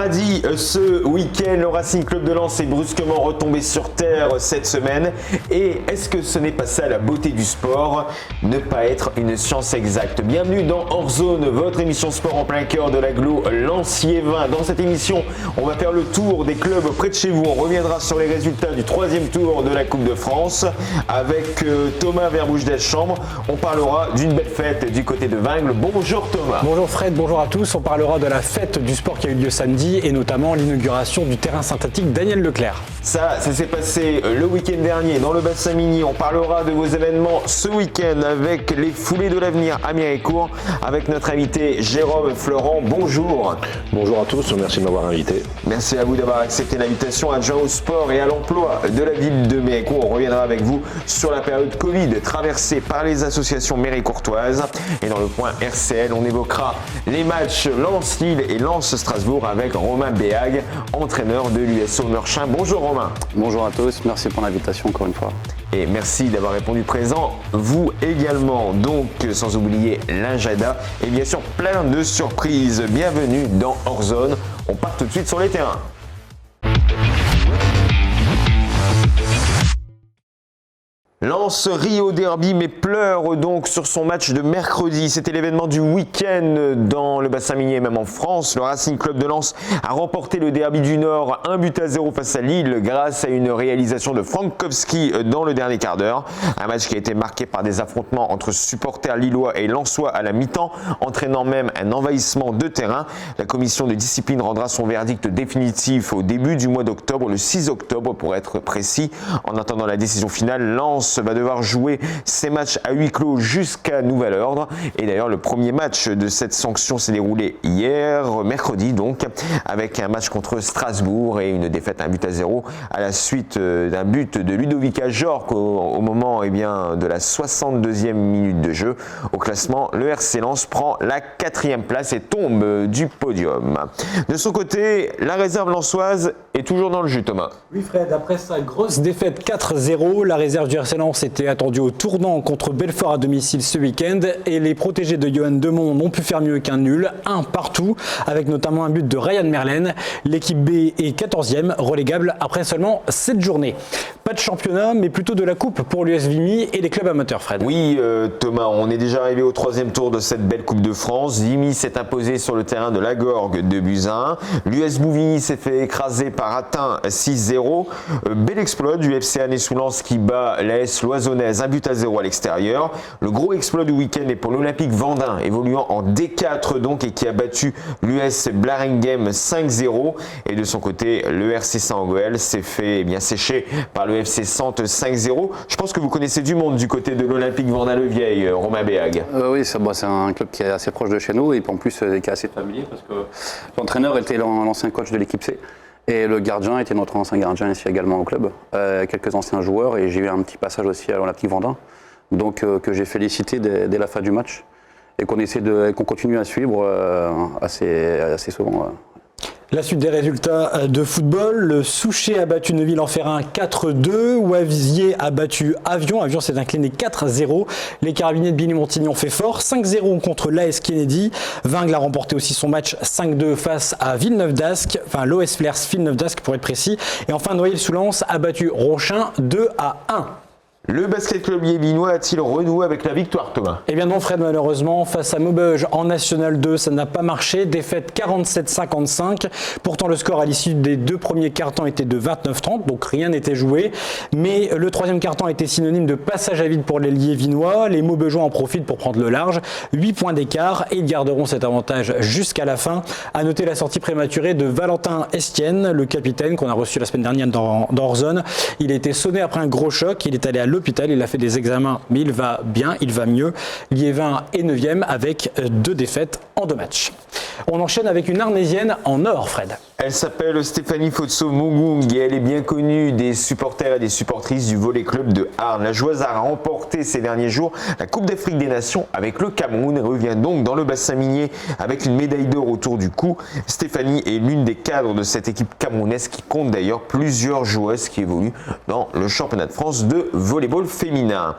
Paradis ce week-end, le Racing Club de Lens est brusquement retombé sur terre cette semaine. Et est-ce que ce n'est pas ça la beauté du sport? Ne pas être une science exacte. Bienvenue dans Hors Zone, votre émission sport en plein cœur de l'agglo Lens-Liévin. Dans cette émission, on va faire le tour des clubs près de chez vous. On reviendra sur les résultats du troisième tour de la Coupe de France avec Thomas Verbouche-Deschambre. On parlera d'une belle fête du côté de Vingles. Bonjour Thomas. Bonjour Fred, bonjour à tous. On parlera de la fête du sport qui a eu lieu samedi et notamment l'inauguration du terrain synthétique Daniel Leclerc. Ça s'est passé le week-end dernier dans le bassin minier. On parlera de vos événements ce week-end avec les foulées de l'avenir à Méricourt avec notre invité Jérôme Florent. Bonjour. Bonjour à tous, merci de m'avoir invité. Merci à vous d'avoir accepté l'invitation. Adjoint au sport et à l'emploi de la ville de Méricourt. On reviendra avec vous sur la période Covid traversée par les associations méricourtoises. Et dans le point RCL, on évoquera les matchs Lens-Lille et Lens-Strasbourg avec Romain Béag, entraîneur de l'USO Meurchin. Bonjour Romain. Bonjour à tous, merci pour l'invitation encore une fois. Et merci d'avoir répondu présent, vous également. Donc, sans oublier l'Injada et bien sûr plein de surprises. Bienvenue dans Hors Zone. On part tout de suite sur les terrains. Lens rit au derby mais pleure donc sur son match de mercredi. C'était l'événement du week-end dans le bassin minier, même en France. Le Racing Club de Lens a remporté le derby du Nord 1-0 face à Lille grâce à une réalisation de Frankowski dans le dernier quart d'heure. Un match qui a été marqué par des affrontements entre supporters lillois et lensois à la mi-temps, entraînant même un envahissement de terrain. La commission de discipline rendra son verdict définitif au début du mois d'octobre, le 6 octobre pour être précis. En attendant la décision finale, Lens va devoir jouer ses matchs à huis clos jusqu'à nouvel ordre. Et d'ailleurs, le premier match de cette sanction s'est déroulé hier, mercredi donc, avec un match contre Strasbourg et une défaite 1-0 à la suite d'un but de Ludovica Jorque au moment de la 62e minute de jeu. Au classement, le RC Lens prend la 4e place et tombe du podium. De son côté, la réserve lensoise est toujours dans le jus, Thomas. Oui Fred, après sa grosse défaite 4-0, la réserve du RC Lens était attendue au tournant contre Belfort à domicile ce week-end et les protégés de Johan Demont n'ont pu faire mieux qu'un nul, un partout, avec notamment un but de Ryan Merlen. L'équipe B est 14e, relégable après seulement 7 journées. Pas de championnat, mais plutôt de la coupe pour l'US Vimy et les clubs amateurs, Fred. Oui, Thomas, on est déjà arrivé au 3e tour de cette belle Coupe de France. Vimy s'est imposé sur le terrain de la Gorgue de Buzyn. L'US Bouvigny s'est fait écraser par Atin 6-0. Bel exploit du FC Année-sous-Lens qui bat l'AS Loisonnaise 1-0 à l'extérieur. Le gros exploit du week-end est pour l'Olympique Vendin, évoluant en D4 donc et qui a battu l'US Blaringhem 5-0. Et de son côté, le RC Saint-Angoël s'est fait sécher par le FC Sante 5-0. Je pense que vous connaissez du monde du côté de l'Olympique Vendin-le-Vieil, Romain Béag. Oui, c'est un club qui est assez proche de chez nous et en plus qui est assez familier parce que l'entraîneur était l'ancien coach de l'équipe C. Et le gardien était notre ancien gardien ici également au club, quelques anciens joueurs et j'ai eu un petit passage aussi à l'Olympique Vendin, donc que j'ai félicité dès la fin du match et qu'on continue à suivre assez souvent. La suite des résultats de football, le Souchet a battu Neuville-en-Ferrain 4-2, Oisier a battu Avion s'est incliné 4-0, les Carabiniers de Billy-Montigny ont fait fort, 5-0 contre l'AS Kennedy, Vingles a remporté aussi son match 5-2 face à Villeneuve-d'Ascq, l'OS Flers Villeneuve-d'Ascq pour être précis, et enfin Noyelles-sous-Lens a battu Ronchin 2-1. Le basket club liévinois a-t-il renoué avec la victoire, Thomas? Eh bien non Fred, malheureusement, face à Maubeuge en National 2, ça n'a pas marché, défaite 47-55. Pourtant le score à l'issue des deux premiers quart-temps était de 29-30, donc rien n'était joué. Mais le troisième quart-temps était synonyme de passage à vide pour les liévinois. Les Maubeugeois en profitent pour prendre le large, 8 points d'écart, et ils garderont cet avantage jusqu'à la fin. À noter la sortie prématurée de Valentin Estienne, le capitaine qu'on a reçu la semaine dernière dans Hors-Zone. Il a été sonné après un gros choc, il est allé à l'hôpital, il a fait des examens, mais il va bien, il va mieux. Liévin est 9e avec 2 défaites en 2 matchs. On enchaîne avec une Arnésienne en or, Fred. Elle s'appelle Stéphanie Fotso-Mugung et elle est bien connue des supporters et des supportrices du volley club de Arles. La joueuse a remporté ces derniers jours la Coupe d'Afrique des Nations avec le Cameroun et revient donc dans le bassin minier avec une médaille d'or autour du cou. Stéphanie est l'une des cadres de cette équipe camerounaise qui compte d'ailleurs plusieurs joueuses qui évoluent dans le championnat de France de volleyball féminin.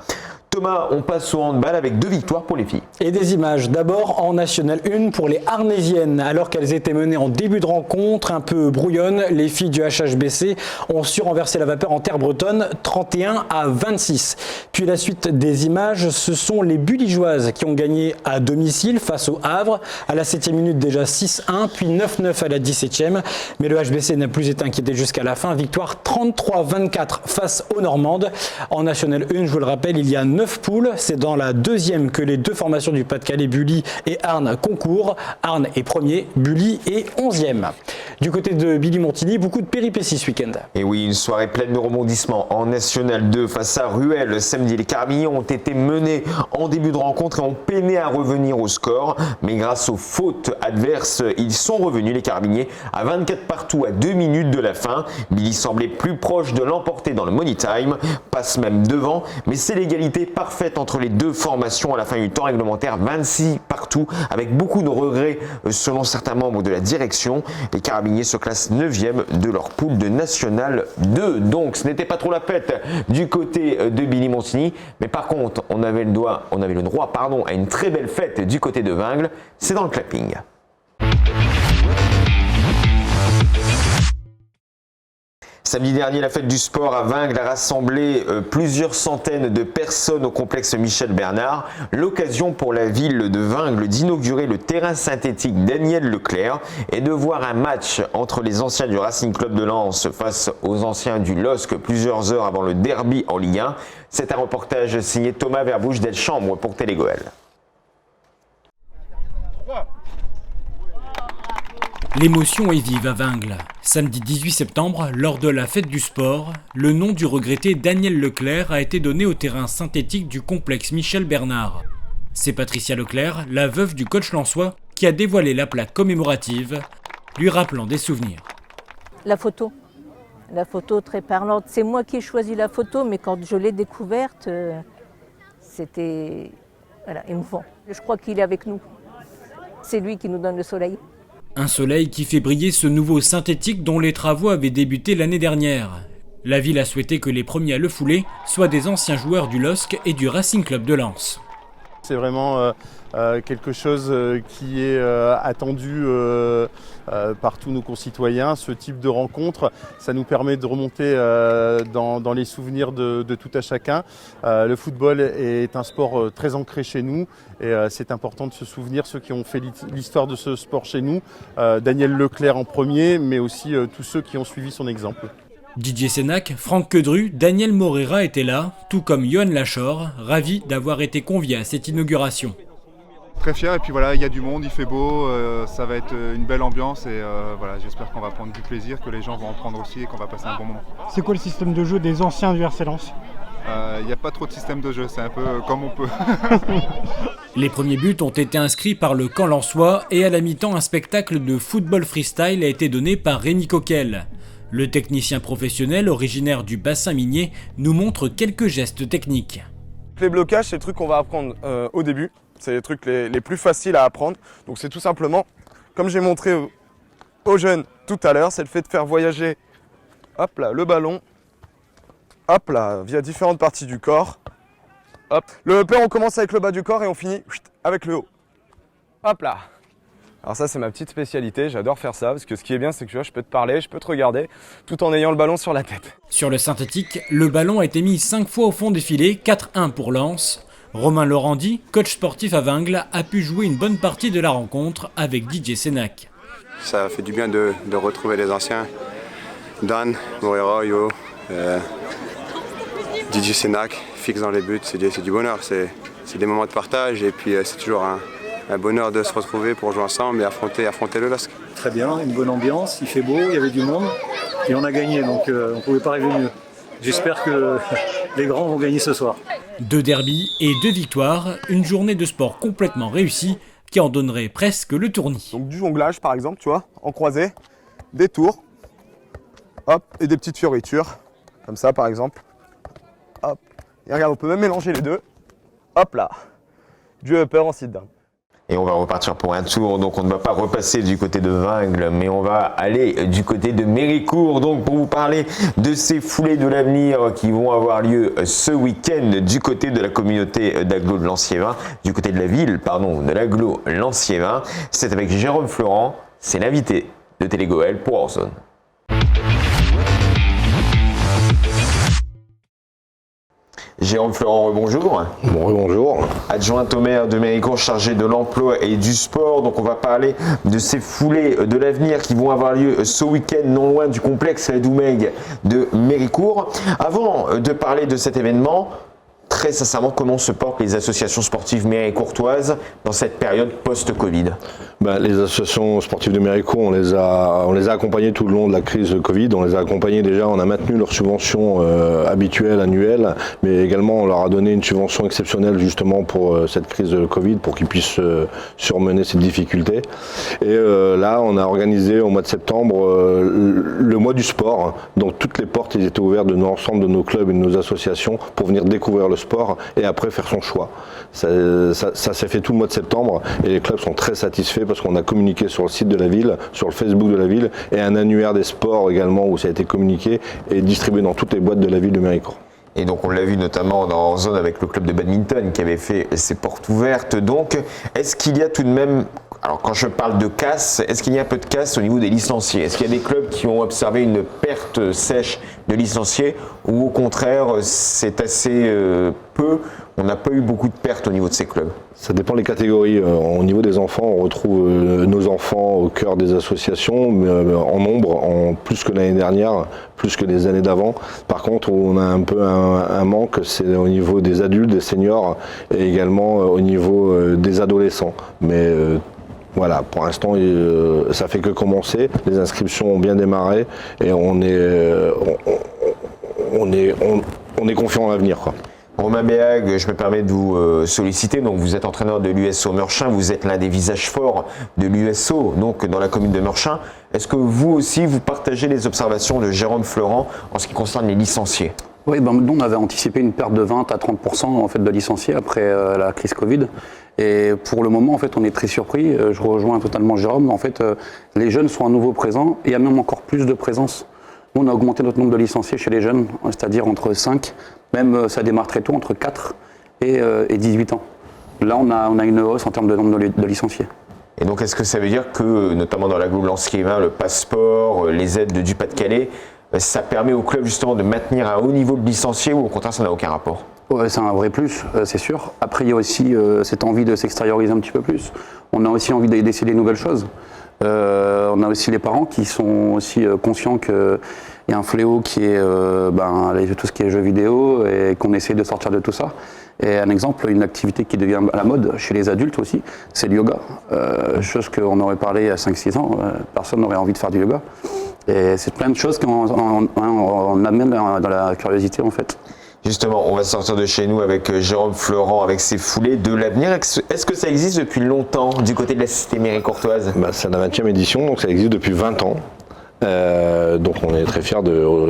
Thomas, on passe au handball avec 2 victoires pour les filles. Et des images. D'abord en National 1 pour les Arnésiennes. Alors qu'elles étaient menées en début de rencontre, un peu brouillonne, les filles du HHBC ont su renverser la vapeur en terre bretonne 31-26. Puis la suite des images, ce sont les Bulligeoises qui ont gagné à domicile face au Havre. À la 7e minute déjà 6-1, puis 9-9 à la 17e. Mais le HBC n'a plus été inquiété jusqu'à la fin. Victoire 33-24 face aux Normandes. En National 1, je vous le rappelle, il y a 9 poules. C'est dans la 2e que les 2 formations du Pas-de-Calais, Bully et Arnes, concourent. Arnes est premier, Bully est 11e. Du côté de Billy Montigny, beaucoup de péripéties ce week-end. Et oui, une soirée pleine de rebondissements en National 2 face à Ruel. Samedi, les Carabiniers ont été menés en début de rencontre et ont peiné à revenir au score. Mais grâce aux fautes adverses, ils sont revenus, les Carabiniers, à 24 partout à 2 minutes de la fin. Billy semblait plus proche de l'emporter dans le Money Time, passe même devant, mais c'est l'égalité parfaite entre les 2 formations à la fin du temps réglementaire, 26 partout, avec beaucoup de regrets selon certains membres de la direction. Les Carabiniers se classent 9e de leur poule de National 2. Donc ce n'était pas trop la fête du côté de Billy Montigny, mais par contre on avait le droit à une très belle fête du côté de Vingles, c'est dans le clapping. Samedi dernier, la fête du sport à Vingles a rassemblé plusieurs centaines de personnes au complexe Michel Bernard. L'occasion pour la ville de Vingles d'inaugurer le terrain synthétique Daniel Leclerc et de voir un match entre les anciens du Racing Club de Lens face aux anciens du LOSC plusieurs heures avant le derby en Ligue 1. C'est un reportage signé Thomas Verbouche-Delchambre pour Télégoël. L'émotion est vive à Vingles. Samedi 18 septembre, lors de la fête du sport, le nom du regretté Daniel Leclerc a été donné au terrain synthétique du complexe Michel Bernard. C'est Patricia Leclerc, la veuve du coach lensois, qui a dévoilé la plaque commémorative, lui rappelant des souvenirs. La photo très parlante. C'est moi qui ai choisi la photo, mais quand je l'ai découverte, c'était émouvant. Je crois qu'il est avec nous. C'est lui qui nous donne le soleil. Un soleil qui fait briller ce nouveau synthétique dont les travaux avaient débuté l'année dernière. La ville a souhaité que les premiers à le fouler soient des anciens joueurs du LOSC et du Racing Club de Lens. C'est vraiment quelque chose qui est attendu par tous nos concitoyens. Ce type de rencontre, ça nous permet de remonter dans les souvenirs de tout à chacun. Le football est un sport très ancré chez nous et c'est important de se souvenir, ceux qui ont fait l'histoire de ce sport chez nous, Daniel Leclerc en premier, mais aussi tous ceux qui ont suivi son exemple. Didier Sénac, Franck Quedru, Daniel Moreira étaient là, tout comme Johan Lachor, ravis d'avoir été conviés à cette inauguration. Très fier, et puis voilà, il y a du monde, il fait beau, ça va être une belle ambiance et voilà, j'espère qu'on va prendre du plaisir, que les gens vont en prendre aussi et qu'on va passer un bon moment. C'est quoi le système de jeu des anciens du RC Lens ? Il n'y a pas trop de système de jeu, c'est un peu comme on peut. Les premiers buts ont été inscrits par le camp lensois et à la mi-temps, un spectacle de football freestyle a été donné par Rémi Coquel. Le technicien professionnel, originaire du bassin minier, nous montre quelques gestes techniques. Les blocages, c'est le truc qu'on va apprendre au début. C'est les trucs les plus faciles à apprendre. Donc c'est tout simplement, comme j'ai montré aux jeunes tout à l'heure, c'est le fait de faire voyager hop là, le ballon, hop là, via différentes parties du corps. Hop. Le upper, on commence avec le bas du corps et on finit avec le haut. Hop là. Alors ça, c'est ma petite spécialité, j'adore faire ça, parce que ce qui est bien, c'est que tu vois, je peux te parler, je peux te regarder, tout en ayant le ballon sur la tête. Sur le synthétique, le ballon a été mis 5 fois au fond des filets, 4-1 pour Lens. Romain Laurenti, coach sportif à Vingles, a pu jouer une bonne partie de la rencontre avec Didier Sénac. Ça fait du bien de retrouver les anciens, Dan, Moreira, Yo, Didier Sénac, fixe dans les buts, c'est du bonheur, c'est des moments de partage et puis c'est toujours un bonheur de se retrouver pour jouer ensemble et affronter le LOSC. Très bien, une bonne ambiance, il fait beau, il y avait du monde et on a gagné, donc on ne pouvait pas rêver mieux. J'espère que les grands vont gagner ce soir. 2 derbys et 2 victoires, une journée de sport complètement réussie qui en donnerait presque le tournis. Donc du jonglage par exemple, tu vois, en croisé, des tours, hop, et des petites fioritures, comme ça par exemple. Hop, et regarde, on peut même mélanger les deux. Hop là, du upper en sit down. Et on va repartir pour un tour, donc on ne va pas repasser du côté de Vingles, mais on va aller du côté de Méricourt, donc pour vous parler de ces foulées de l'avenir qui vont avoir lieu ce week-end du côté de la communauté d'agglo de Lanciévin, du côté de la ville, pardon, de l'agglo Lanciévin. C'est avec Jérôme Florent, c'est l'invité de Télégoël pour Orson. Jérôme Florent, bonjour. Bonjour. Adjoint au maire de Méricourt chargé de l'emploi et du sport. Donc on va parler de ces foulées de l'avenir qui vont avoir lieu ce week-end non loin du complexe La Doumègue de Méricourt. Avant de parler de cet événement, très sincèrement, comment se portent les associations sportives méricourtoises dans cette période post-Covid? Les associations sportives de Méricourt, on les a accompagnées tout le long de la crise Covid. On les a accompagnées déjà, on a maintenu leurs subventions habituelles, annuelles, mais également on leur a donné une subvention exceptionnelle justement pour cette crise Covid, pour qu'ils puissent surmener cette difficulté. Et là, on a organisé au mois de septembre le mois du sport. Donc toutes les portes étaient ouvertes de l'ensemble de nos clubs et de nos associations pour venir découvrir le sport et après faire son choix. Ça s'est fait tout le mois de septembre et les clubs sont très satisfaits parce qu'on a communiqué sur le site de la ville, sur le Facebook de la ville et un annuaire des sports également où ça a été communiqué et distribué dans toutes les boîtes de la ville de Méricourt. Et donc on l'a vu notamment dans Zone avec le club de badminton qui avait fait ses portes ouvertes. Donc est-ce qu'il y a tout de même, alors quand je parle de casse, est-ce qu'il y a un peu de casse au niveau des licenciés? Est-ce qu'il y a des clubs qui ont observé une perte sèche de licenciés ou au contraire c'est assez peu? On n'a pas eu beaucoup de pertes au niveau de ces clubs. Ça dépend des catégories. Au niveau des enfants, on retrouve nos enfants au cœur des associations, mais en nombre, plus que l'année dernière, plus que les années d'avant. Par contre, on a un peu un manque, c'est au niveau des adultes, des seniors, et également au niveau des adolescents. Mais voilà, pour l'instant, ça fait que commencer. Les inscriptions ont bien démarré et on est confiant en l'avenir, quoi. Romain Béag, je me permets de vous solliciter. Donc vous êtes entraîneur de l'USO Meurchin, vous êtes l'un des visages forts de l'USO, donc dans la commune de Meurchin. Est-ce que vous aussi, vous partagez les observations de Jérôme Florent en ce qui concerne les licenciés? Oui, nous on avait anticipé une perte de 20 à 30% en fait, de licenciés après la crise Covid. Et pour le moment, en fait, on est très surpris. Je rejoins totalement Jérôme. En fait, les jeunes sont à nouveau présents et il y a même encore plus de présence. Nous, on a augmenté notre nombre de licenciés chez les jeunes, c'est-à-dire entre 5, même ça démarre très tôt, entre 4 et 18 ans. Là, on a une hausse en termes de nombre de licenciés. Et donc, est-ce que ça veut dire que, notamment dans l'agglo Lanciévin, le passeport, les aides du Pas-de-Calais, ça permet au club justement de maintenir un haut niveau de licenciés ou au contraire, ça n'a aucun rapport? Ouais, c'est un vrai plus, c'est sûr. Après, il y a aussi cette envie de s'extérioriser un petit peu plus. On a aussi envie d'essayer des nouvelles choses. On a aussi les parents qui sont aussi conscients qu'il y a un fléau qui est tout ce qui est jeux vidéo et qu'on essaie de sortir de tout ça. Et un exemple, une activité qui devient à la mode chez les adultes aussi, c'est le yoga. Chose qu'on aurait parlé il y a 5-6 ans, personne n'aurait envie de faire du yoga. Et c'est plein de choses qu'on amène dans la curiosité en fait. Justement, on va sortir de chez nous avec Jérôme Florent, avec ses foulées de l'avenir. Est-ce que ça existe depuis longtemps du côté de la cité méricourtoise? C'est la 20e édition, donc ça existe depuis 20 ans. Donc on est très fiers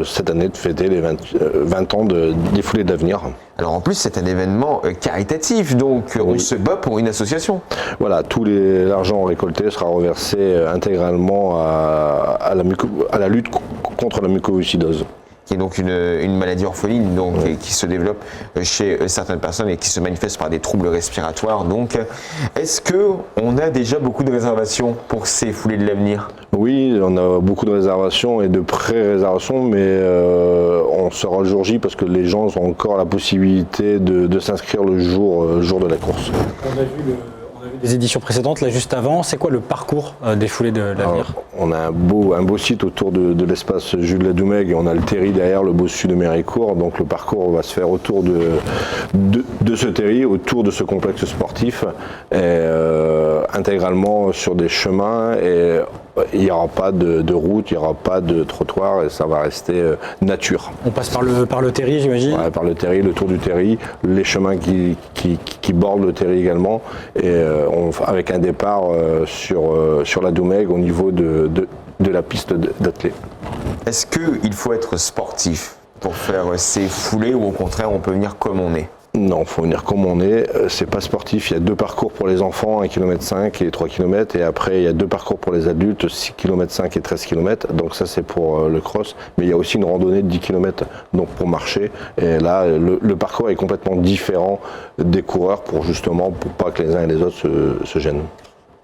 cette année de fêter les 20 ans des foulées de l'avenir. Alors en plus c'est un événement caritatif, donc on se bat pour une association. Voilà, tout l'argent récolté sera reversé intégralement à la lutte contre la mucoviscidose. Qui est donc une maladie orpheline donc, qui se développe chez certaines personnes et qui se manifeste par des troubles respiratoires. Donc, est-ce qu'on a déjà beaucoup de réservations pour ces foulées de l'avenir? Oui, on a beaucoup de réservations et de pré-réservations, mais on sera le jour J parce que les gens ont encore la possibilité de s'inscrire le jour de la course. On a vu des éditions précédentes, là juste avant, c'est quoi le parcours des foulées de l'avenir? On a un beau site autour de l'espace Jules La Doumègue et on a le terri derrière, le bossu de Méricourt. Donc le parcours va se faire autour de ce terri, autour de ce complexe sportif, et, intégralement sur des chemins. Et il n'y aura pas de route, il n'y aura pas de trottoir et ça va rester nature. On passe par le terri, j'imagine? Ouais, par le terri, le tour du terri, les chemins qui bordent le terri également, et avec un départ sur la Doumègue au niveau de la piste d'athlée. Est-ce qu'il faut être sportif pour faire ces foulées ou au contraire on peut venir comme on est? Non, il faut venir comme on est. C'est pas sportif. Il y a 2 parcours pour les enfants, 1,5 km et 3 km. Et après, il y a 2 parcours pour les adultes, 6,5 km et 13 km. Donc ça, c'est pour le cross. Mais il y a aussi une randonnée de 10 km donc pour marcher. Et là, le parcours est complètement différent des coureurs pour pas que les uns et les autres se gênent.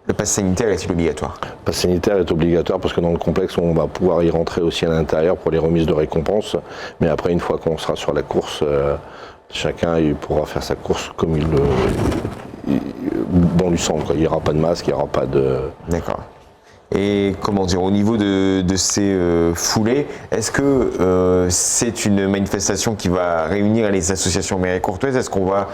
Le pass sanitaire est-il obligatoire? Le pass sanitaire est obligatoire parce que dans le complexe, on va pouvoir y rentrer aussi à l'intérieur pour les remises de récompenses. Mais après, une fois qu'on sera sur la course, chacun il pourra faire sa course comme bon lui semble. Il n'y aura pas de masque, il n'y aura pas de... D'accord. Et comment dire, au niveau de ces foulées, est-ce que c'est une manifestation qui va réunir les associations Méricourtoises? Est-ce qu'on va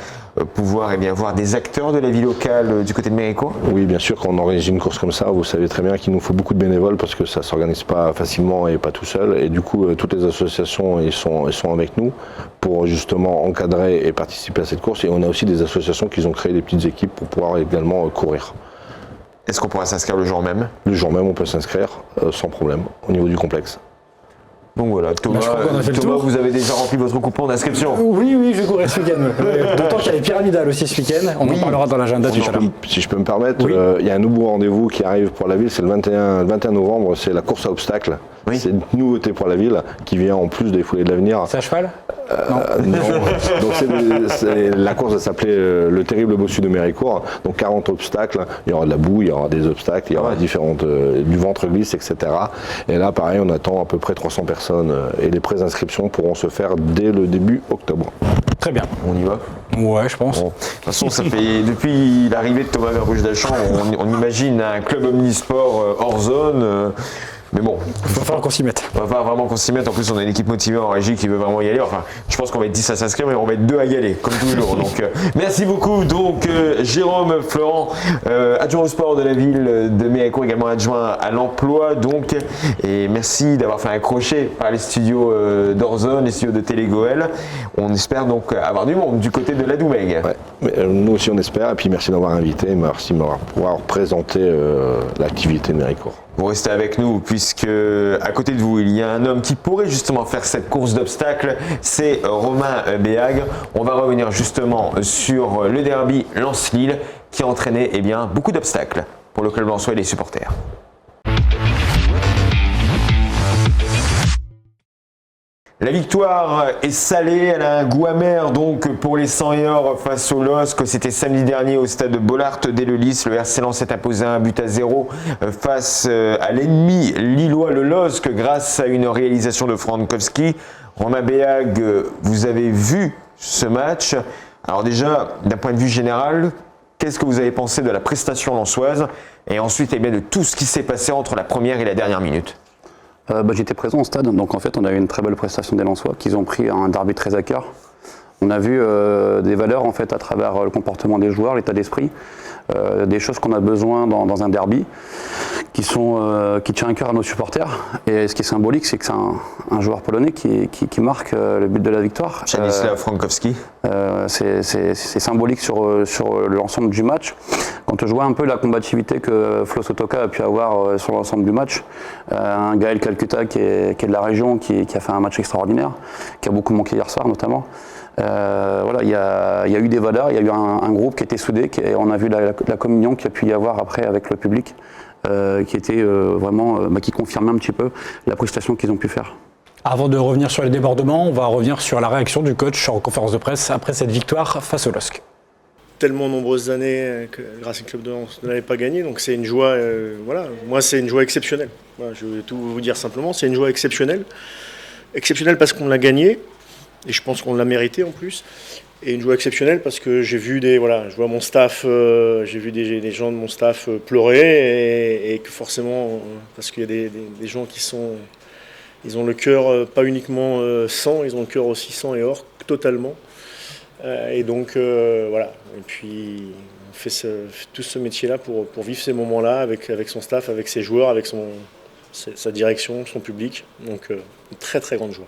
pouvoir voir des acteurs de la vie locale du côté de Méricourt? Oui, bien sûr, quand on organise une course comme ça, vous savez très bien qu'il nous faut beaucoup de bénévoles parce que ça ne s'organise pas facilement et pas tout seul. Et du coup, toutes les associations ils sont avec nous pour justement encadrer et participer à cette course. Et on a aussi des associations qui ont créé des petites équipes pour pouvoir également courir. Est-ce qu'on pourra s'inscrire le jour même? Le jour même, on peut s'inscrire sans problème au niveau du complexe. Donc voilà, Thomas, vous avez déjà rempli votre coupon d'inscription? Oui, je courais ce week-end. D'autant qu'il y a les pyramidales aussi ce week-end. On en parlera dans l'agenda tout à l'heure. Si je peux me permettre, il y a un nouveau rendez-vous qui arrive pour la ville, c'est le 21 novembre, c'est la course à obstacles. Oui. C'est une nouveauté pour la ville qui vient en plus des foulées de l'avenir. C'est à cheval? Non. Donc la course va s'appeler le terrible bossu de Méricourt. Donc 40 obstacles, il y aura de la boue, il y aura des obstacles, il y aura du ventre glisse, etc. Et là pareil, on attend à peu près 300 personnes et les pré-inscriptions pourront se faire dès le début octobre. Très bien. On y va? Ouais, je pense. Bon. De toute façon, ça fait depuis l'arrivée de Thomas Verbuche-Dachamp, on imagine un club omnisport hors zone. Mais bon, il va falloir qu'on s'y mette. Il va falloir vraiment qu'on s'y mette. En plus, on a une équipe motivée en régie qui veut vraiment y aller. Enfin, je pense qu'on va être 10 à s'inscrire, mais on va être 2 à y aller, comme toujours. Donc, merci beaucoup. Donc, Jérôme Florent, adjoint au sport de la ville de Méricourt, également adjoint à l'emploi. Donc, et merci d'avoir fait un crochet par les studios d'Orzone, les studios de Télé Goël. On espère donc avoir du monde du côté de la Doumègue. Ouais, mais, nous aussi, on espère. Et puis, merci d'avoir invité. Merci de pouvoir présenter l'activité de Méricourt. Vous restez avec nous puisque à côté de vous, il y a un homme qui pourrait justement faire cette course d'obstacles, c'est Romain Béag. On va revenir justement sur le derby Lens-Lille qui a entraîné beaucoup d'obstacles pour le club lensois et les supporters. La victoire est salée, elle a un goût amer donc pour les 100 et or face au LOSC. C'était samedi dernier au stade de Bollaert dès le Lys. Le RC Lens s'est imposé 1-0 face à l'ennemi lillois, le LOSC, grâce à une réalisation de Frankowski. Romain Béag, vous avez vu ce match. Alors déjà, d'un point de vue général, qu'est-ce que vous avez pensé de la prestation lensoise? Et ensuite, de tout ce qui s'est passé entre la première et la dernière minute? J'étais présent au stade, donc en fait on a eu une très belle prestation des Lensois qu'ils ont pris un derby très à cœur. On a vu des valeurs en fait à travers le comportement des joueurs, l'état d'esprit, des choses qu'on a besoin dans un derby qui tient à cœur à nos supporters. Et ce qui est symbolique, c'est que c'est un joueur polonais qui marque le but de la victoire. Stanisław Frankowski. C'est symbolique sur l'ensemble du match. Quand je vois un peu la combativité que Flo Sotoka a pu avoir sur l'ensemble du match, un Gaël Calcutta qui est de la région, qui a fait un match extraordinaire, qui a beaucoup manqué hier soir notamment. Il y a eu des valeurs, il y a eu un groupe qui était soudé, et on a vu la communion qu'il y a pu y avoir après avec le public, qui était qui confirmait un petit peu la prestation qu'ils ont pu faire. Avant de revenir sur les débordements, on va revenir sur la réaction du coach en conférence de presse après cette victoire face au LOSC. Tellement nombreuses années que le Racing Club de Lens ne l'avait pas gagné, donc c'est une joie, moi c'est une joie exceptionnelle. Voilà, je vais tout vous dire simplement, c'est une joie exceptionnelle. Exceptionnelle parce qu'on l'a gagné, et je pense qu'on l'a mérité en plus. Et une joie exceptionnelle parce que j'ai vu je vois mon staff, j'ai vu des gens de mon staff pleurer, et que forcément, parce qu'il y a des gens ils ont le cœur pas uniquement sang, ils ont le cœur aussi sang et or, totalement. Et donc voilà, et puis on fait tout ce métier-là pour vivre ces moments-là avec son staff, avec ses joueurs, avec sa direction, son public. Donc une très très grande joie.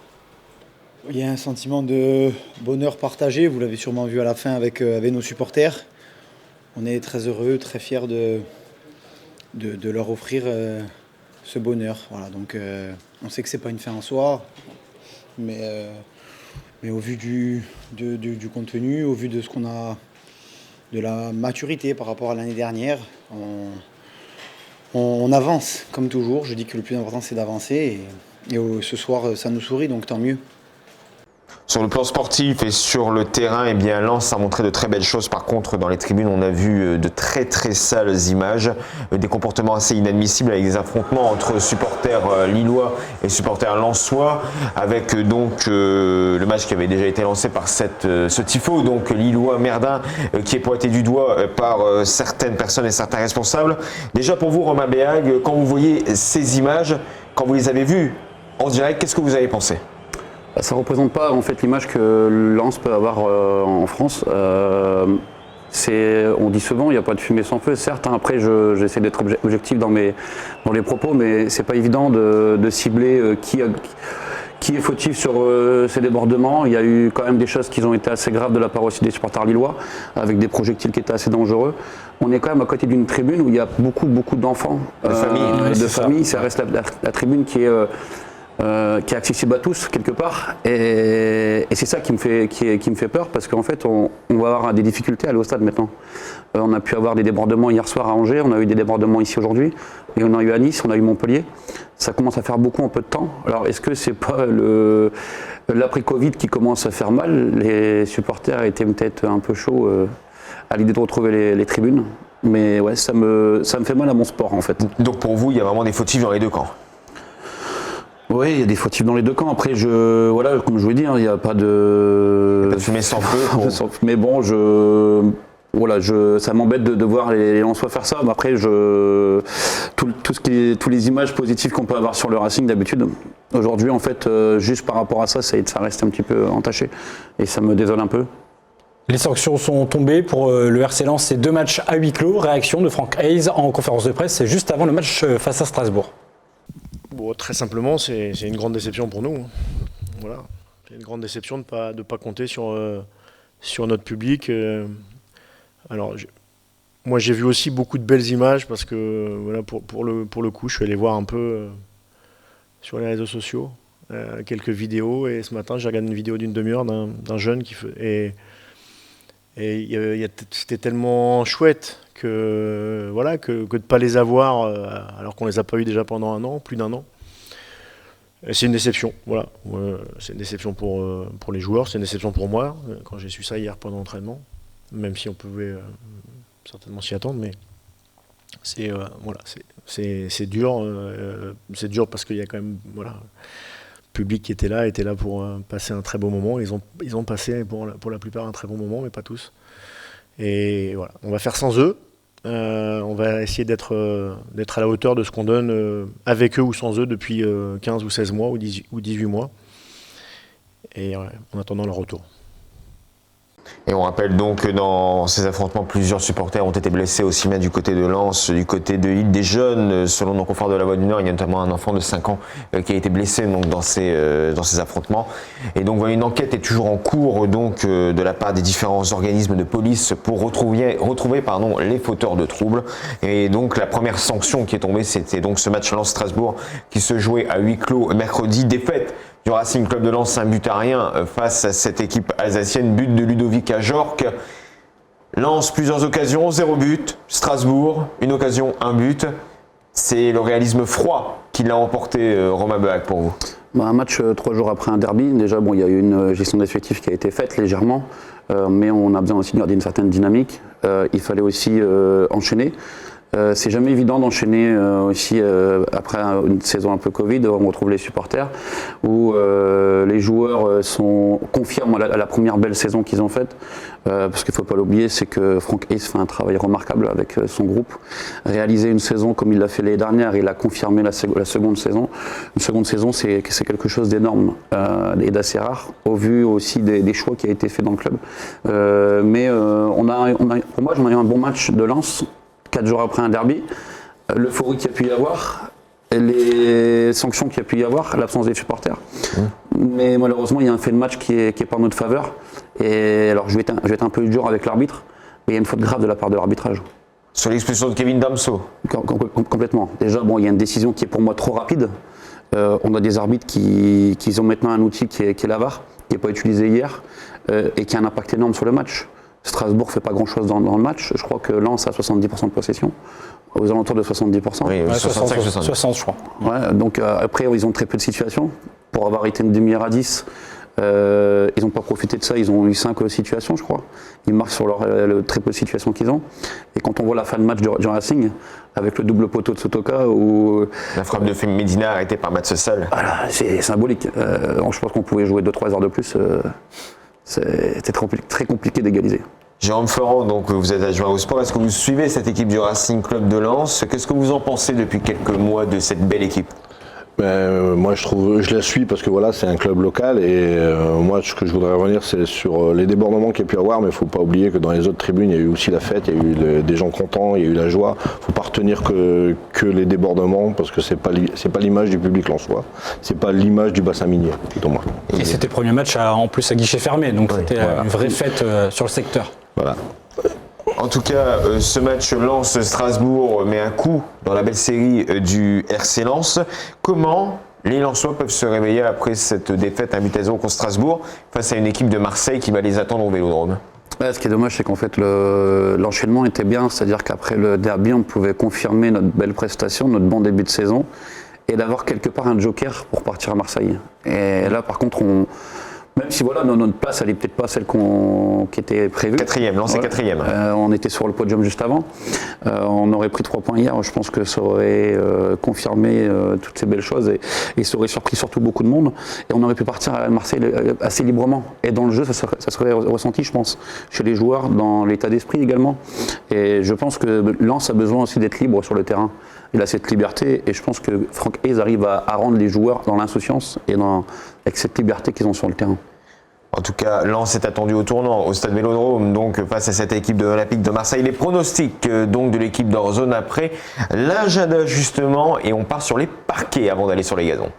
Il y a un sentiment de bonheur partagé, vous l'avez sûrement vu à la fin avec nos supporters. On est très heureux, très fiers de leur offrir ce bonheur. Voilà, donc on sait que c'est pas une fin en soi, mais Mais au vu du contenu, au vu de ce qu'on a, de la maturité par rapport à l'année dernière, on avance comme toujours. Je dis que le plus important c'est d'avancer et ce soir ça nous sourit, donc tant mieux. Sur le plan sportif et sur le terrain, eh bien, Lens a montré de très belles choses. Par contre, dans les tribunes, on a vu de très très sales images, des comportements assez inadmissibles avec des affrontements entre supporters lillois et supporters lensois, avec donc le match qui avait déjà été lancé par ce tifo, donc lillois Merdin, qui est pointé du doigt par certaines personnes et certains responsables. Déjà pour vous, Romain Béag, quand vous voyez ces images, quand vous les avez vues en direct, qu'est-ce que vous avez pensé ? Ça ne représente pas en fait l'image que Lens peut avoir en France. On dit souvent il n'y a pas de fumée sans feu, certes. Après, j'essaie d'être objectif dans les propos, mais c'est pas évident de cibler qui est fautif sur ces débordements. Il y a eu quand même des choses qui ont été assez graves de la part aussi des supporters lillois, avec des projectiles qui étaient assez dangereux. On est quand même à côté d'une tribune où il y a beaucoup d'enfants, de familles. Ça reste la tribune qui est accessible à tous quelque part, et c'est ça qui me fait peur, parce qu'en fait on va avoir des difficultés à aller au stade maintenant. On a pu avoir des débordements hier soir à Angers, on a eu des débordements ici aujourd'hui, et on a eu à Nice, on a eu Montpellier. Ça commence à faire beaucoup en peu de temps. Alors est-ce que c'est pas l'après-Covid qui commence à faire mal? Les supporters étaient peut-être un peu chauds à l'idée de retrouver les tribunes, mais ouais, ça me fait mal à mon sport en fait. Donc pour vous, il y a vraiment des fautifs dans les deux camps? Oui, il y a des fautifs dans les deux camps. Après, voilà, comme je vous l'ai dit, il n'y a pas de... Il n'y a pas de fumée sans feu. Mais bon, ça m'embête de voir les Lensois faire ça. Mais après, toutes les images positives qu'on peut avoir sur le Racing d'habitude, aujourd'hui, en fait, juste par rapport à ça, ça reste un petit peu entaché. Et ça me désole un peu. Les sanctions sont tombées pour le RC Lens. C'est 2 matchs à huis clos. Réaction de Franck Hayes en conférence de presse juste avant le match face à Strasbourg. Bon, très simplement, c'est une grande déception pour nous. Voilà. C'est une grande déception de ne pas compter sur notre public. Alors, moi, j'ai vu aussi beaucoup de belles images parce que, voilà, pour le coup, je suis allé voir un peu sur les réseaux sociaux quelques vidéos. Et ce matin, j'ai regardé une vidéo d'une demi-heure d'un jeune qui fait. C'était tellement chouette que de ne pas les avoir alors qu'on les a pas eu déjà pendant un an, plus d'un an. C'est une déception, voilà. C'est une déception pour les joueurs, c'est une déception pour moi quand j'ai su ça hier pendant l'entraînement, même si on pouvait certainement s'y attendre, mais c'est dur, c'est dur parce qu'il y a quand même le public qui était là pour passer un très beau moment. Ils ont passé pour la plupart un très bon moment, mais pas tous. Et voilà, on va faire sans eux. On va essayer d'être à la hauteur de ce qu'on donne avec eux ou sans eux depuis 15 ou 16 mois ou 18 mois. Et en attendant leur retour. Et on rappelle donc que dans ces affrontements, plusieurs supporters ont été blessés aussi bien du côté de Lens, du côté de Île des Jeunes. Selon nos confrères de la Voix du Nord, il y a notamment un enfant de 5 ans qui a été blessé donc, dans ces affrontements. Et donc une enquête est toujours en cours donc, de la part des différents organismes de police pour retrouver les fauteurs de troubles. Et donc la première sanction qui est tombée, c'était donc ce match Lens-Strasbourg qui se jouait à huis clos mercredi. Défaite du Racing Club de Lens, 1-1 face à cette équipe alsacienne, but de Ludovic Ajorc. Lens, plusieurs occasions, 0 but. Strasbourg, une occasion, 1 but. C'est le réalisme froid qui l'a emporté, Romain Béag, pour vous. Un match 3 jours après un derby. Déjà, il y a eu une gestion d'effectifs qui a été faite légèrement, mais on a besoin aussi de garder une certaine dynamique. Il fallait aussi enchaîner. C'est jamais évident d'enchaîner aussi après une saison un peu Covid. On retrouve les supporters où les joueurs confirment la première belle saison qu'ils ont faite. Parce qu'il ne faut pas l'oublier, c'est que Franck Hayes fait un travail remarquable avec son groupe. Réaliser une saison comme il l'a fait l'année dernière, il a confirmé la seconde saison. Une seconde saison, c'est quelque chose d'énorme et d'assez rare, au vu aussi des choix qui ont été faits dans le club. Mais pour moi, j'en ai eu un bon match de Lens. 4 jours après un derby, l'euphorie qu'il y a pu y avoir, les sanctions qu'il y a pu y avoir, l'absence des supporters. Mais malheureusement, il y a un fait de match qui est pas en notre faveur. Et alors, je vais être un peu dur avec l'arbitre, mais il y a une faute grave de la part de l'arbitrage. Sur l'expulsion de Kevin Damso. Complètement. Déjà, il y a une décision qui est pour moi trop rapide. On a des arbitres qui ont maintenant un outil qui est la VAR. qui n'est pas utilisé hier et qui a un impact énorme sur le match. Strasbourg ne fait pas grand-chose dans le match. Je crois que Lens a 70% de possession, aux alentours de 70%. Oui, 60 je crois. Ouais, donc après, ils ont très peu de situations. Pour avoir été une demi-heure à 10, ils n'ont pas profité de ça. Ils ont eu 5 situations, je crois. Ils marquent sur le très peu de situations qu'ils ont. Et quand on voit la fin de match du Racing, avec le double poteau de Sotoka, où la frappe de Medina arrêtée par Mats Hussel. Voilà, c'est symbolique. Je pense qu'on pouvait jouer 2-3 heures de plus. C'était très compliqué d'égaliser. Jérôme Florent, donc vous êtes adjoint au sport. Est-ce que vous suivez cette équipe du Racing Club de Lens? Qu'est-ce que vous en pensez depuis quelques mois de cette belle équipe? Moi, je la suis parce que voilà, c'est un club local et moi, ce que je voudrais revenir, c'est sur les débordements qu'il y a pu y avoir, mais il ne faut pas oublier que dans les autres tribunes, il y a eu aussi la fête, il y a eu des gens contents, il y a eu la joie. Il ne faut pas retenir que les débordements parce que c'est pas l'image du public lensois, c'est pas l'image du bassin minier, plutôt moi. Et c'était le premier match en plus à guichet fermé, donc c'était une vraie fête sur le secteur. Voilà. En tout cas, ce match Lens-Strasbourg met un coup dans la belle série du RC Lens. Comment les Lensois peuvent se réveiller après cette défaite 1-0 contre Strasbourg face à une équipe de Marseille qui va les attendre au Vélodrome? Ce qui est dommage, c'est qu'en fait, l'enchaînement était bien. C'est-à-dire qu'après le derby, on pouvait confirmer notre belle prestation, notre bon début de saison et d'avoir quelque part un joker pour partir à Marseille. Et là, par contre, même si voilà, notre place, elle n'est peut-être pas celle qui était prévue. Quatrième, Lens est quatrième. On était sur le podium juste avant. On aurait pris 3 points hier. Je pense que ça aurait confirmé toutes ces belles choses et ça aurait surpris surtout beaucoup de monde. Et on aurait pu partir à Marseille assez librement. Et dans le jeu, ça serait ressenti, je pense, chez les joueurs, dans l'état d'esprit également. Et je pense que Lens a besoin aussi d'être libre sur le terrain. Il a cette liberté et je pense que Franck Hayes arrive à rendre les joueurs dans l'insouciance et avec cette liberté qu'ils ont sur le terrain. En tout cas, Lens est attendu au tournant, au stade Vélodrome, donc face à cette équipe de l'Olympique de Marseille. Les pronostics donc de l'équipe d'Orezone après l'agenda justement, et on part sur les parquets avant d'aller sur les gazons.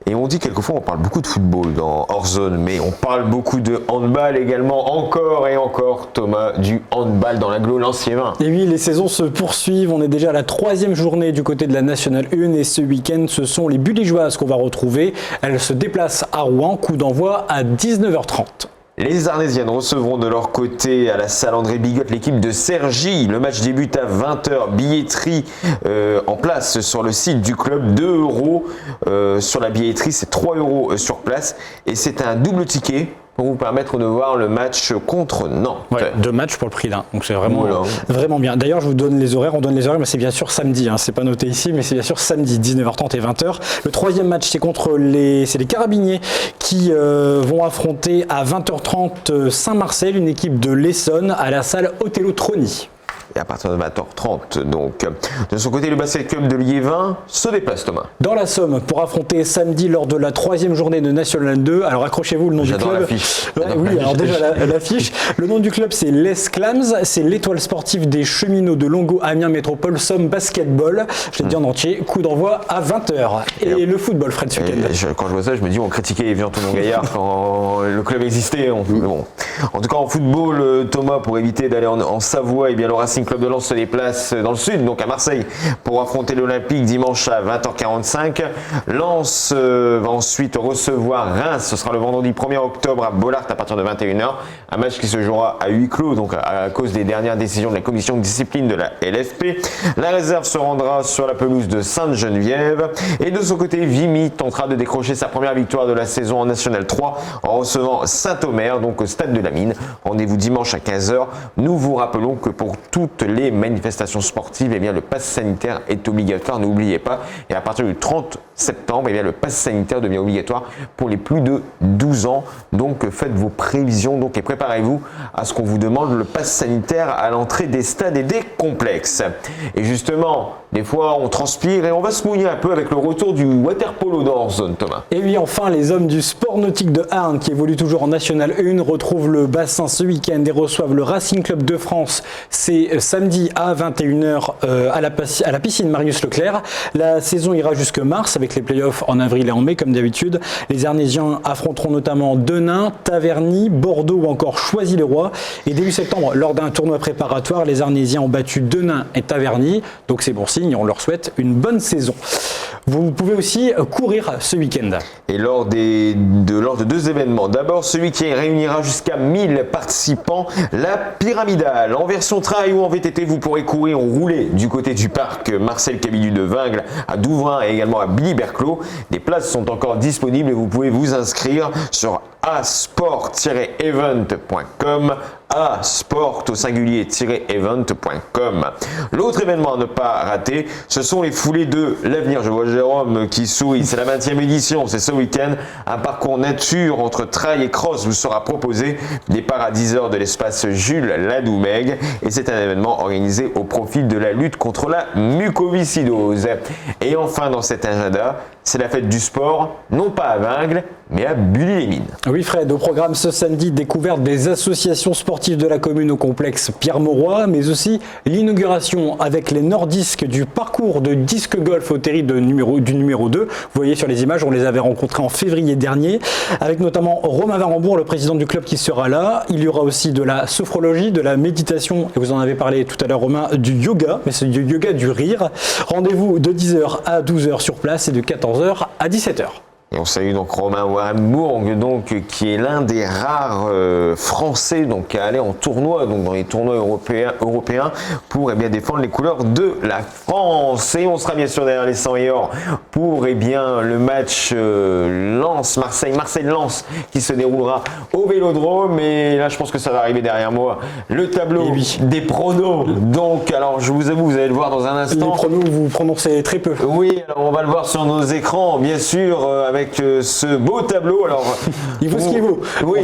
Et on dit quelquefois, on parle beaucoup de football dans hors-zone, mais on parle beaucoup de handball également, encore et encore, Thomas, du handball dans l'agglo Lens-Liévin. Et oui, les saisons se poursuivent, on est déjà à la 3e journée du côté de la Nationale 1 et ce week-end, ce sont les Buligeoises qu'on va retrouver. Elles se déplacent à Rouen, coup d'envoi à 19h30. Les Arlésiennes recevront de leur côté à la salle André Bigotte l'équipe de Cergy. Le match débute à 20h. Billetterie en place sur le site du club. 2 € sur la billetterie, c'est 3 € sur place. Et c'est un double ticket pour vous permettre de voir le match contre Nantes. Ouais, 2 matchs pour le prix d'un. Donc c'est vraiment bien. D'ailleurs, je vous donne les horaires. On donne les horaires, mais c'est bien sûr samedi. C'est pas noté ici, mais c'est bien sûr samedi, 19h30 et 20h. Le 3e match, c'est contre les Carabiniers qui vont affronter à 20h30 Saint-Marcel, une équipe de l'Essonne, à la salle Othello Troni. Et à partir de 20h30, donc. De son côté, le basket club de Liévin se déplace, Thomas. Dans la Somme, pour affronter samedi lors de la 3e journée de National 2. Alors accrochez-vous, le nom du club. J'adore l'affiche. Oui, alors déjà l'affiche. Le nom du club, c'est l'Esclams. C'est l'étoile sportive des cheminots de Longo Amiens Métropole Somme Basketball. Je l'ai dit en entier. Coup d'envoi à 20h. Et le football, Fred, ce week-end. Quand je vois ça, je me dis, on critiquait Evian Thonon Gaillard quand le club existait. Bon. En tout cas, en football, Thomas, pour éviter d'aller en Savoie, et bien le Racing Club de Lens se déplace dans le sud, donc à Marseille, pour affronter l'Olympique dimanche à 20h45. Lens va ensuite recevoir Reims. Ce sera le vendredi 1er octobre à Bollaert à partir de 21h. Un match qui se jouera à huis clos, donc à cause des dernières décisions de la commission de discipline de la LFP. La réserve se rendra sur la pelouse de Sainte-Geneviève. Et de son côté, Vimy tentera de décrocher sa première victoire de la saison en National 3 en recevant Saint-Omer, donc au stade de la Mine. Rendez-vous dimanche à 15h. Nous vous rappelons que pour toutes les manifestations sportives, eh bien, le pass sanitaire est obligatoire, n'oubliez pas. Et à partir du 30 septembre, eh bien, le pass sanitaire devient obligatoire pour les plus de 12 ans. Donc faites vos prévisions et préparez-vous à ce qu'on vous demande le pass sanitaire à l'entrée des stades et des complexes. Et justement, des fois on transpire et on va se mouiller un peu avec le retour du waterpolo dans hors-zone, Thomas. Et oui, enfin, les hommes du sport nautique de Arnes, qui évoluent toujours en National 1, retrouvent le bassin ce week-end et reçoivent le Racing Club de France. C'est samedi à 21h à la piscine Marius Leclerc. La saison ira jusque mars avec les playoffs en avril et en mai comme d'habitude. Les Arnésiens affronteront notamment Denain, Taverny, Bordeaux ou encore Choisy-le-Roi. Et début septembre, lors d'un tournoi préparatoire, les Arnésiens ont battu Denain et Taverny. Donc c'est bon signe, on leur souhaite une bonne saison. Vous pouvez aussi courir ce week-end. Et lors de 2 événements. D'abord, celui qui réunira jusqu'à 1000 participants, la pyramidale. En version trail ou en VTT, vous pourrez courir ou rouler du côté du parc Marcel Cabillu de Vingles à Douvrin et également à Billy-Berclos. Des places sont encore disponibles et vous pouvez vous inscrire sur asport-event.com, asport au singulier-event.com. L'autre événement à ne pas rater, ce sont les foulées de l'avenir. Je vois Jérôme qui sourit, c'est la 20e édition, c'est ce week-end. Un parcours nature entre trail et cross vous sera proposé. Départ à 10h de l'espace Jules Ladoumègue et c'est un événement organisé au profit de la lutte contre la mucoviscidose. Et enfin dans cet agenda, c'est la fête du sport, non pas à Vingles, mais à Bully-les-Mines. Oui Fred, au programme ce samedi, découverte des associations sportives de la commune au complexe Pierre-Mauroy, mais aussi l'inauguration avec les nordisques du parcours de disque golf au terri du numéro 2. Vous voyez sur les images, on les avait rencontrés en février dernier, avec notamment Romain Varembourg, le président du club qui sera là. Il y aura aussi de la sophrologie, de la méditation, et vous en avez parlé tout à l'heure Romain, du yoga, mais c'est du yoga du rire. Rendez-vous de 10h à 12h sur place et de 14h à 17h. Et on salue donc Romain Warembourg, qui est l'un des rares Français à aller en tournoi, donc dans les tournois européens pour défendre les couleurs de la France. Et on sera bien sûr derrière les 100 et or pour le match Marseille-Lens qui se déroulera au Vélodrome. Et là, je pense que ça va arriver derrière moi. Le tableau des pronos. Donc, alors je vous avoue, vous allez le voir dans un instant. Les pronos, vous prononcez très peu. Oui, alors on va le voir sur nos écrans, bien sûr, avec ce beau tableau. Alors, il vaut ce qu'il vaut. Oui,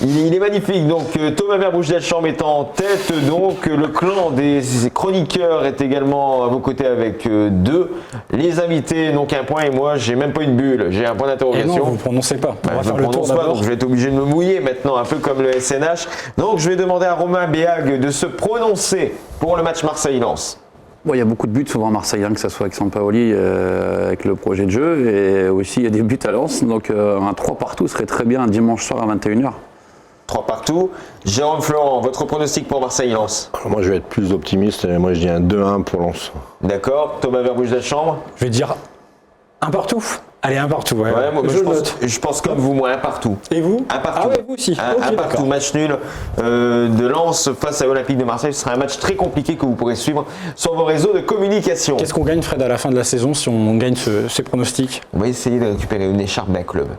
il est magnifique. Donc Thomas Verbouche-Delchambre est en tête. Donc le clan des chroniqueurs est également à vos côtés avec 2. Les invités donc 1 point et moi j'ai même pas une bulle, j'ai un point d'interrogation. Non, vous ne prononcez pas. Je ne prononce pas, donc je vais être obligé de me mouiller maintenant, un peu comme le SNH. Donc je vais demander à Romain Béag de se prononcer pour le match Marseille-Lens. Bon, il y a beaucoup de buts souvent à Marseille, que ce soit avec Sampaoli, avec le projet de jeu, et aussi il y a des buts à Lens. Donc un 3 partout serait très bien un dimanche soir à 21h. 3 partout. Jérôme Florent, votre pronostic pour Marseille-Lens? Moi je vais être plus optimiste, moi je dis un 2-1 pour Lens. D'accord. Thomas Verbouche-Delchambre? Je vais dire 1 partout. Allez, 1 partout. Ouais, moi, je pense comme vous, moi 1 partout. Et vous? 1 partout. Ah ouais, vous aussi. Un partout, match nul de Lens face à Olympique de Marseille. Ce sera un match très compliqué que vous pourrez suivre sur vos réseaux de communication. Qu'est-ce qu'on gagne, Fred, à la fin de la saison si on gagne ces pronostics? On va essayer de récupérer une écharpe d'un club.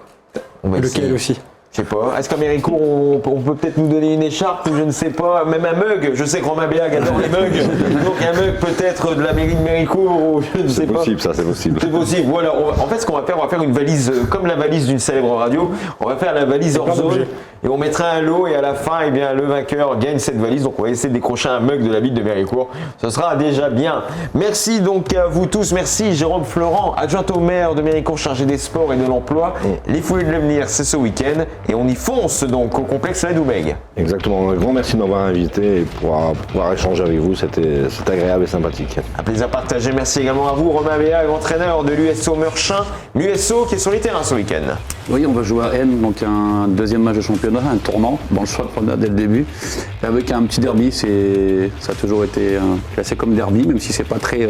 Lequel aussi? Je sais pas. Est-ce qu'à Méricourt, on peut peut-être nous donner une écharpe? Je ne sais pas. Même un mug. Je sais que Romain Béag adore les mugs. Donc un mug peut-être de la mairie de Méricourt. Ou je ne sais pas. C'est possible, ça, c'est possible. C'est possible. Voilà. En fait, ce qu'on va faire, on va faire une valise comme la valise d'une célèbre radio. On va faire la valise hors zone. Et on mettra un lot et à la fin, le vainqueur gagne cette valise. Donc on va essayer de décrocher un mug de la ville de Méricourt. Ce sera déjà bien. Merci donc à vous tous. Merci Jérôme Florent, adjoint au maire de Méricourt, chargé des sports et de l'emploi. Les foulées de l'avenir, c'est ce week-end. Et on y fonce donc au complexe Ladoumègue. Exactement. Un grand merci de m'avoir invité et pouvoir échanger avec vous. C'était agréable et sympathique. Un plaisir partagé. Merci également à vous, Romain Béag, entraîneur de l'USO Meurchin. L'USO qui est sur les terrains ce week-end. Oui, on va jouer à N, donc un 2e match de championnat, un tournant, dans le choix de première dès le début, avec un petit derby. Ça a toujours été classé comme derby, même si c'est pas très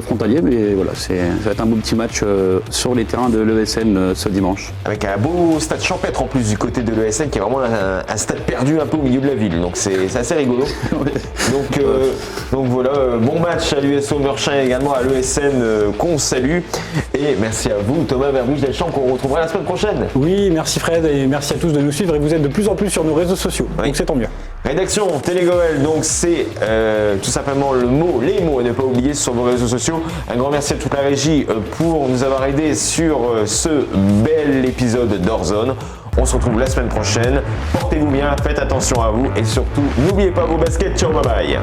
frontalier, mais voilà, ça va être un beau petit match sur les terrains de l'ESN ce dimanche. Avec un beau stade champêtre en plus du côté de l'ESN, qui est vraiment un stade perdu un peu au milieu de la ville, donc c'est assez rigolo. Donc voilà, bon match à l'USO Meurchin et également à l'ESN qu'on salue. Et merci à vous, Thomas Verbouche-Delchambre, qu'on retrouvera la semaine prochaine. Oui, merci Fred et merci à tous de nous suivre et vous êtes de plus en plus sur nos réseaux sociaux, donc c'est tant mieux. Rédaction Télégoël, donc c'est tout simplement les mots à ne pas oublier sur vos réseaux sociaux. Un grand merci à toute la régie pour nous avoir aidés sur ce bel épisode d'Hors-Zone. On se retrouve la semaine prochaine. Portez-vous bien, faites attention à vous et surtout, n'oubliez pas vos baskets. Ciao, bye bye.